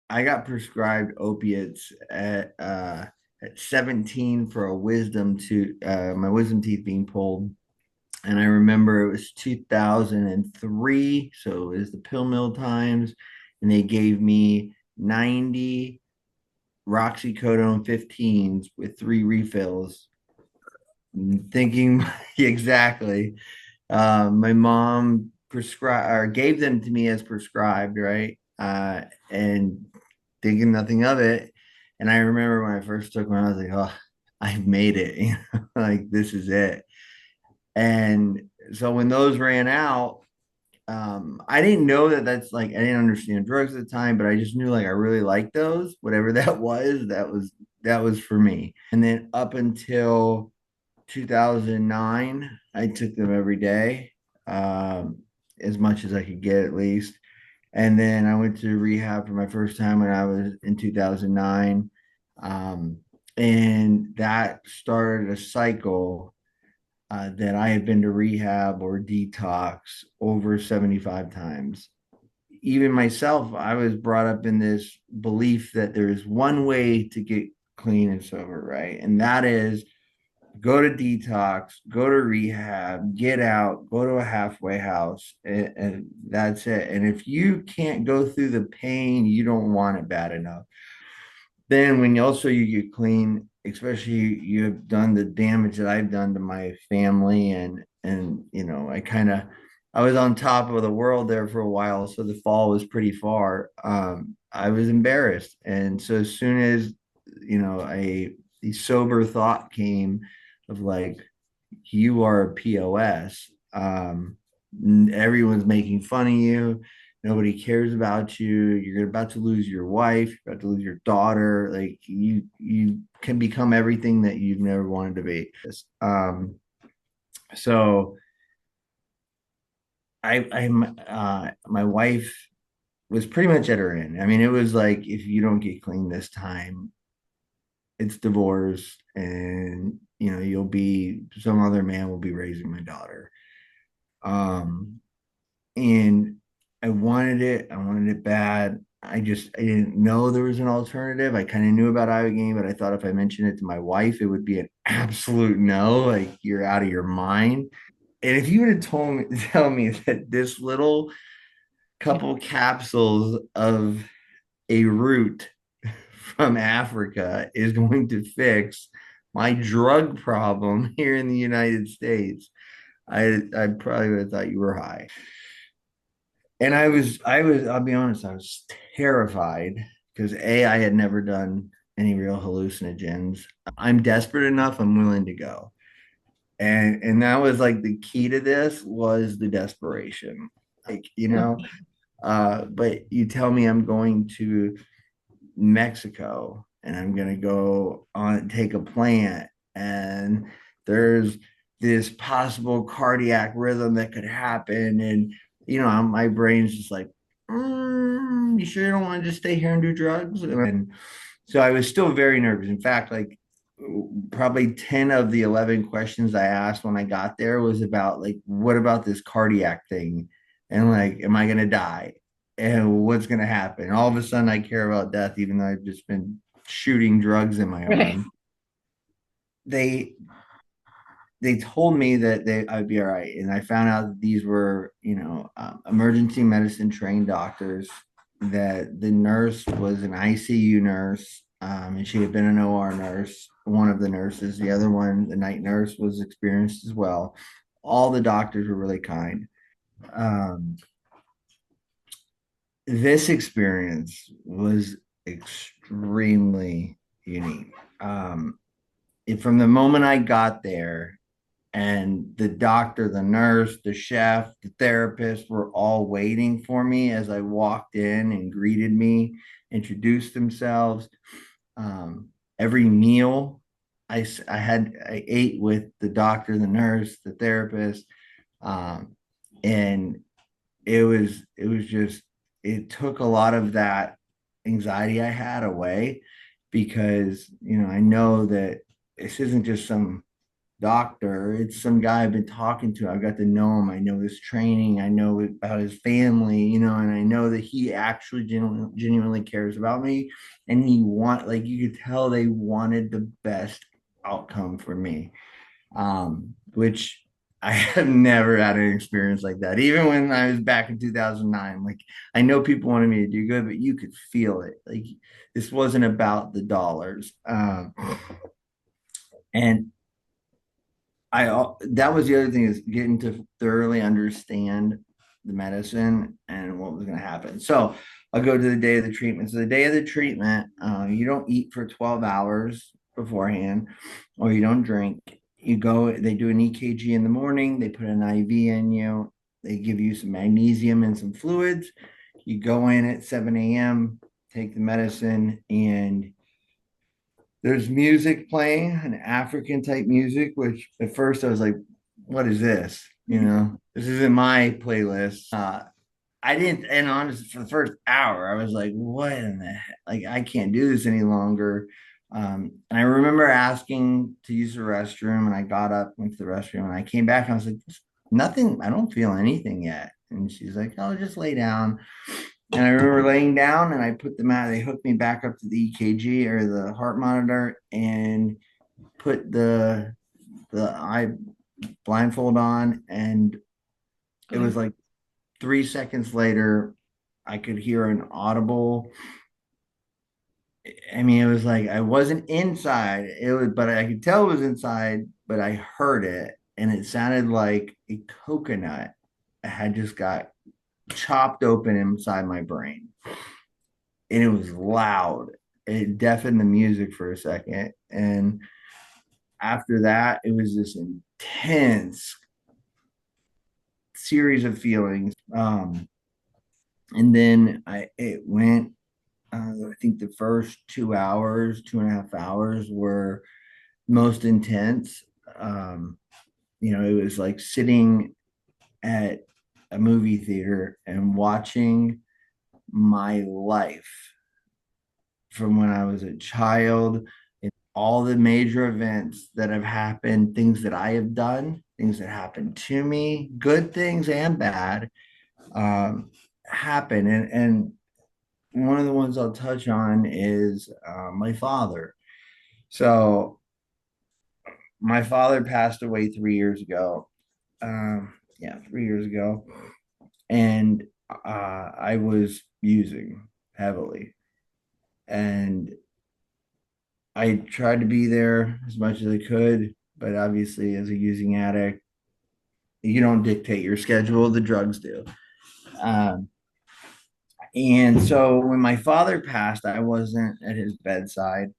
I got prescribed opiates at 17 for a wisdom tooth, my wisdom teeth being pulled. And I remember it was 2003, so it was the pill mill times, and they gave me 90 roxycodone 15s with three refills. Thinking exactly. My mom prescribed or gave them to me as prescribed, right? And thinking nothing of it. And I remember when I first took one, I was like, oh, I've made it. Like this is it. And so when those ran out, I didn't know that that's like I didn't understand drugs at the time, but I just knew like I really liked those, whatever that was for me. And then up until 2009, I took them every day, as much as I could get at least. And then I went to rehab for my first time when I was in 2009. Um, and that started a cycle that I have been to rehab or detox over 75 times. Even myself, I was brought up in this belief that there is one way to get clean and sober, right? And that is go to detox, go to rehab, get out, go to a halfway house, and that's it. And if you can't go through the pain, you don't want it bad enough. Then when you get clean, especially you have done the damage that I've done to my family and I was on top of the world there for a while, so the fall was pretty far. I was embarrassed. And so as soon as a the sober thought came of like you are a POS, everyone's making fun of you. Nobody cares about you. You're about to lose your wife. You're about to lose your daughter. Like you can become everything that you've never wanted to be. So my wife was pretty much at her end. I mean, it was like if you don't get clean this time, it's divorce, and you'll be some other man will be raising my daughter. Um, and I wanted it. I wanted it bad. I didn't know there was an alternative. I kind of knew about ibogaine, but I thought if I mentioned it to my wife, it would be an absolute no. Like you're out of your mind. And if you would have tell me that this little couple capsules of a root from Africa is going to fix my drug problem here in the United States, I probably would have thought you were high. And I'll be honest, I was terrified because I had never done any real hallucinogens. I'm desperate enough, I'm willing to go. And that was like the key to this was the desperation. Like, but you tell me I'm going to Mexico and I'm going to go on take a plant and there's this possible cardiac rhythm that could happen and my brain's just like you sure you don't want to just stay here and do drugs and so I was still very nervous. In fact, like probably 10 of the 11 questions I asked when I got there was about like what about this cardiac thing and like am I going to die and what's going to happen. All of a sudden, I care about death, even though I've just been shooting drugs in my Right. arm. They they told me that I'd be all right, and I found out that these were emergency medicine trained doctors. That the nurse was an ICU nurse, and she had been an OR nurse. One of the nurses, the other one, the night nurse, was experienced as well. All the doctors were really kind. Um, this experience was extremely unique. From the moment I got there, and the doctor, the nurse, the chef, the therapist were all waiting for me as I walked in and greeted me, introduced themselves. Every meal I ate with the doctor, the nurse, the therapist, um, and it was just it took a lot of that anxiety I had away because I know that this isn't just some doctor. It's some guy I've been talking to. I've got to know him. I know his training. I know about his family, and I know that he actually genuinely cares about me. And like, you could tell they wanted the best outcome for me, which I have never had an experience like that. Even when I was back in 2009, like, I know people wanted me to do good, but you could feel it. Like, this wasn't about the dollars. And that was the other thing, is getting to thoroughly understand the medicine and what was going to happen. So I'll go to the day of the treatment. So the day of the treatment, you don't eat for 12 hours beforehand, or you don't drink. You go, they do an EKG in the morning, they put an IV in you, they give you some magnesium and some fluids. You go in at 7 a.m., take the medicine, and there's music playing, an African type music, which at first I was like, what is this? This isn't my playlist. I didn't, and honestly, for the first hour, I was like, what in the heck? Like, I can't do this any longer. And I remember asking to use the restroom, and I got up, went to the restroom, and I came back and I was like, nothing, I don't feel anything yet. And she's like, oh, just lay down. And I remember laying down, and I put them out. They hooked me back up to the EKG, or the heart monitor, and put the eye blindfold on. And it Okay. was like 3 seconds later, I could hear an audible. I mean, it was like I wasn't inside. It was, but I could tell it was inside, but I heard it, and it sounded like a coconut had just got chopped open inside my brain. And it was loud. It deafened the music for a second. And after that, it was this intense series of feelings. And then it went, I think the first 2 hours, 2.5 hours were most intense. Um, it was like sitting at a movie theater and watching my life from when I was a child, and all the major events that have happened, things that I have done, things that happened to me, good things and bad, um, happen. And one of the ones I'll touch on is my father. So my father passed away 3 years ago. Yeah, 3 years ago. And I was using heavily. And I tried to be there as much as I could, but obviously, as a using addict, you don't dictate your schedule, the drugs do. Um, and so when my father passed, I wasn't at his bedside.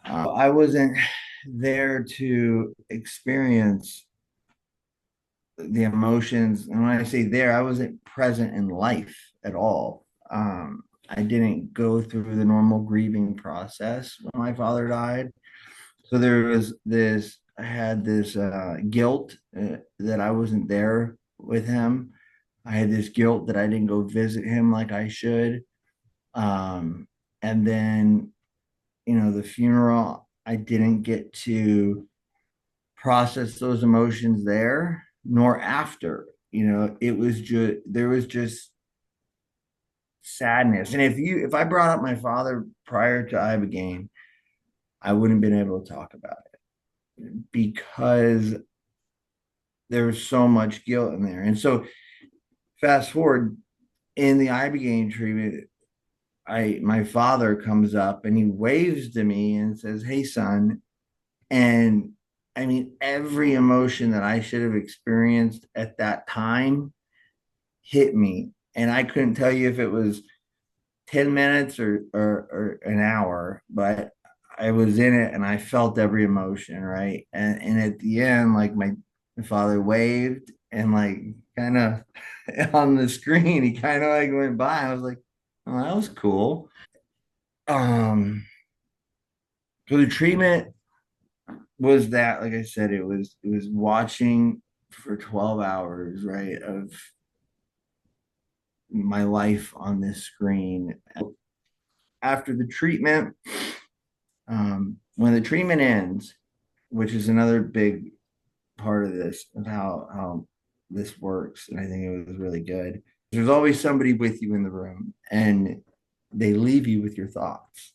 I wasn't there to experience the emotions. And when I say there, I wasn't present in life at all. I didn't go through the normal grieving process when my father died. So there was this, I had this guilt that I wasn't there with him. I had this guilt that I didn't go visit him like I should. Um, and then, the funeral, I didn't get to process those emotions there, nor after. It was just, there was just sadness. And if I brought up my father prior to ibogaine, I wouldn't have been able to talk about it because there was so much guilt in there. And so fast forward, in the ibogaine treatment, my father comes up and he waves to me and says, "Hey, son." And I mean, every emotion that I should have experienced at that time hit me. And I couldn't tell you if it was 10 minutes or an hour, but I was in it and I felt every emotion, right? And at the end, like, my father waved, and like, kind of on the screen, he kind of like went by. I was like, oh, that was cool. Um, so the treatment was that, like I said, it was watching for 12 hours, right, of my life on this screen. After the treatment, when the treatment ends, which is another big. part of this of how this works, and I think it was really good. There's always somebody with you in the room, and they leave you with your thoughts.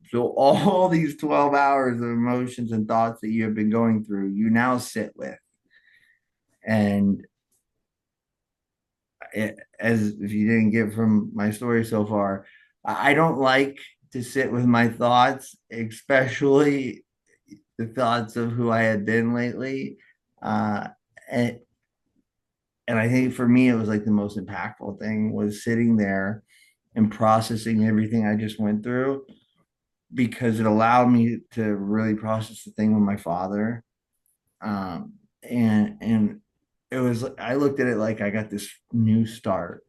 So all these 12 hours of emotions and thoughts that you have been going through, you now sit with. And as if you didn't get from my story so far, I don't like to sit with my thoughts, especially the thoughts of who I had been lately. Uh, and, and I think for me, it was like the most impactful thing was sitting there and processing everything I just went through because it allowed me to really process the thing with my father. And it was I looked at it like I got this new start,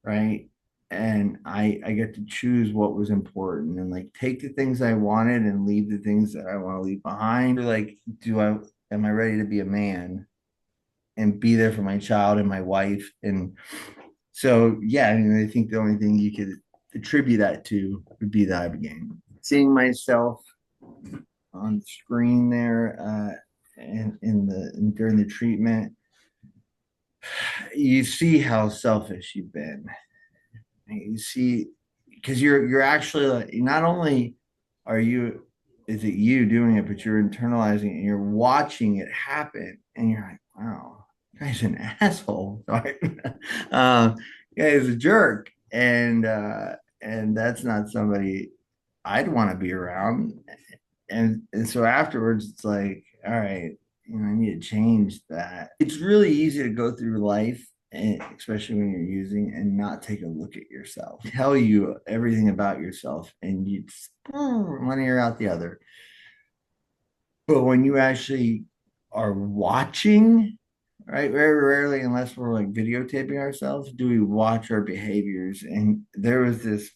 right? And I get to choose what was important and like take the things I wanted and leave the things that I want to leave behind. Like, do I am I ready to be a man and be there for my child and my wife? And so yeah, I mean, I think the only thing you could attribute that to would be the ibogaine. Seeing myself on the screen there and in the during the treatment, you see how selfish you've been. You see, because you're actually like, not only are you is it you doing it, but you're internalizing it and you're watching it happen, and you're like, wow, guy's an asshole. Right? Guy's a jerk, and that's not somebody I'd want to be around. And so afterwards, it's like, all right, I need to change that. It's really easy to go through life, and especially when you're using and not take a look at yourself. Tell you everything about yourself, and you just one ear out the other. But when you actually are watching, right? Very rarely, unless we're like videotaping ourselves, do we watch our behaviors. And there was this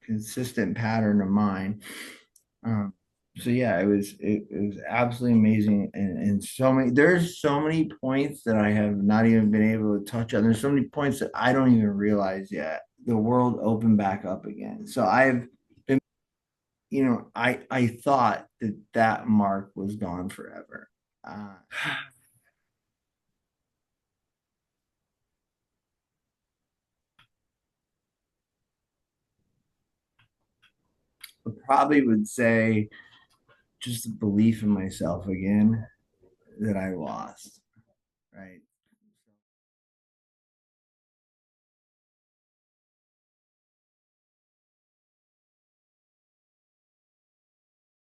consistent pattern of mine. Um, so yeah, it was absolutely amazing, and so many there's so many points that I have not even been able to touch on. There's so many points that I don't even realize yet. The world opened back up again. So I've been, I thought that that mark was gone forever. Uh, I probably would say just the belief in myself again that I lost, right?